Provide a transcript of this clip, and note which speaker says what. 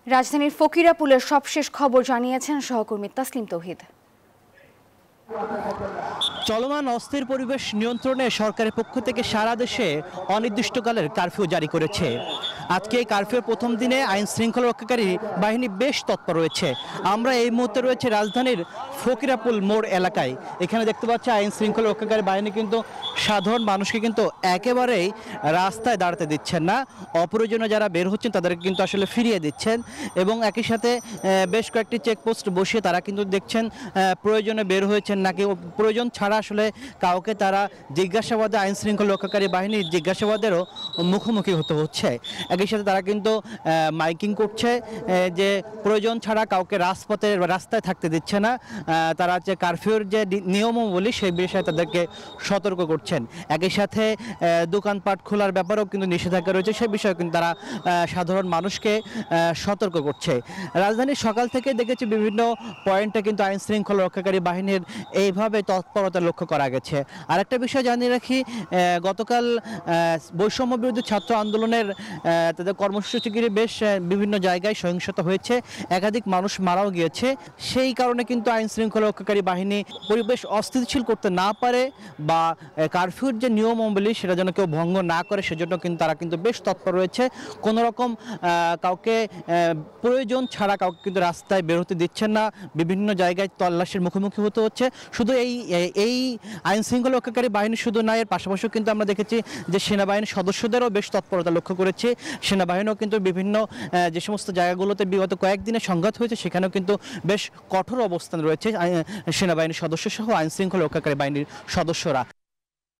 Speaker 1: রাজধানীর ফকিরাপুলের সবশেষ খবর জানিয়েছেন সহকর্মী তাসলিম তৌহিদ।
Speaker 2: চলমান অস্থির পরিবেশ নিয়ন্ত্রণে সরকারের পক্ষ থেকে সারা দেশে অনির্দিষ্টকালের কারফিউ জারি করেছে। আজকে এই কারফিউর প্রথম দিনে আইন শৃঙ্খলা রক্ষাকারী বাহিনী বেশ তৎপর রয়েছে। আমরা এই মুহূর্তে রয়েছে রাজধানীর ফকিরাপুল মোড় এলাকায়। এখানে দেখতে পাচ্ছি আইন শৃঙ্খলা রক্ষাকারী বাহিনী কিন্তু সাধারণ মানুষকে কিন্তু একেবারেই রাস্তায় দাঁড়াতে দিচ্ছেন না। অপ্রয়োজনীয় যারা বের হচ্ছেন তাদেরকে কিন্তু আসলে ফিরিয়ে দিচ্ছেন এবং একই সাথে বেশ কয়েকটি চেকপোস্ট বসিয়ে তারা কিন্তু দেখছেন প্রয়োজনে বের হয়েছেন নাকি প্রয়োজন ছাড়া আসলে কাউকে তারা জিজ্ঞাসাবাদে আইন শৃঙ্খলা রক্ষাকারী বাহিনীর জিজ্ঞাসাবাদেরও মুখোমুখি হতে হচ্ছে। একই সাথে তারা কিন্তু মাইকিং করছে যে প্রয়োজন ছাড়া কাউকে রাস্তায় থাকতে দিচ্ছে না। তারা যে কারফিউর যে নিয়মাবলী সেই বিষয়ে তাদেরকে সতর্ক করছেন। একই সাথে দোকানপাট খোলার ব্যাপারেও কিন্তু নিষেধাজ্ঞা রয়েছে, সেই বিষয়ে কিন্তু তারা সাধারণ মানুষকে সতর্ক করছে। রাজধানীর সকাল থেকে দেখেছি বিভিন্ন পয়েন্টে কিন্তু আইন শৃঙ্খলা রক্ষাকারী বাহিনীর এইভাবে তৎপরতা লক্ষ্য করা গেছে। আরেকটা বিষয় জানিয়ে রাখি, গতকাল বৈষম্য বিরোধী ছাত্র আন্দোলনের তাদের কর্মসূচি ঘিরে বেশ বিভিন্ন জায়গায় সহিংসতা হয়েছে, একাধিক মানুষ মারাও গিয়েছে। সেই কারণে কিন্তু আইন শৃঙ্খলা রক্ষাকারী বাহিনী পরিবেশ অস্থিতিশীল করতে না পারে বা কারফিউর যে নিয়মাবলী সেটা যেন কেউ ভঙ্গ না করে, সেজন্য কিন্তু তারা কিন্তু বেশ তৎপর রয়েছে। কোনো রকম কাউকে প্রয়োজন ছাড়া কাউকে কিন্তু রাস্তায় বের হতে দিচ্ছেন না। বিভিন্ন জায়গায় তল্লাশির মুখোমুখি হতে হচ্ছে। শুধু এই আইন শৃঙ্খলা রক্ষাকারী বাহিনী শুধু নয়, এর পাশাপাশিও কিন্তু আমরা দেখেছি যে সেনাবাহিনীর সদস্যদেরও বেশ তৎপরতা লক্ষ্য করেছি। সেনাবাহিনীও কিন্তু বিভিন্ন যে সমস্ত জায়গাগুলোতে বিগত কয়েকদিনে সংঘাত হয়েছে সেখানেও কিন্তু বেশ কঠোর অবস্থান রয়েছে সেনাবাহিনীর সদস্য সহ আইন শৃঙ্খলা রক্ষাকারী বাহিনীর সদস্যরা।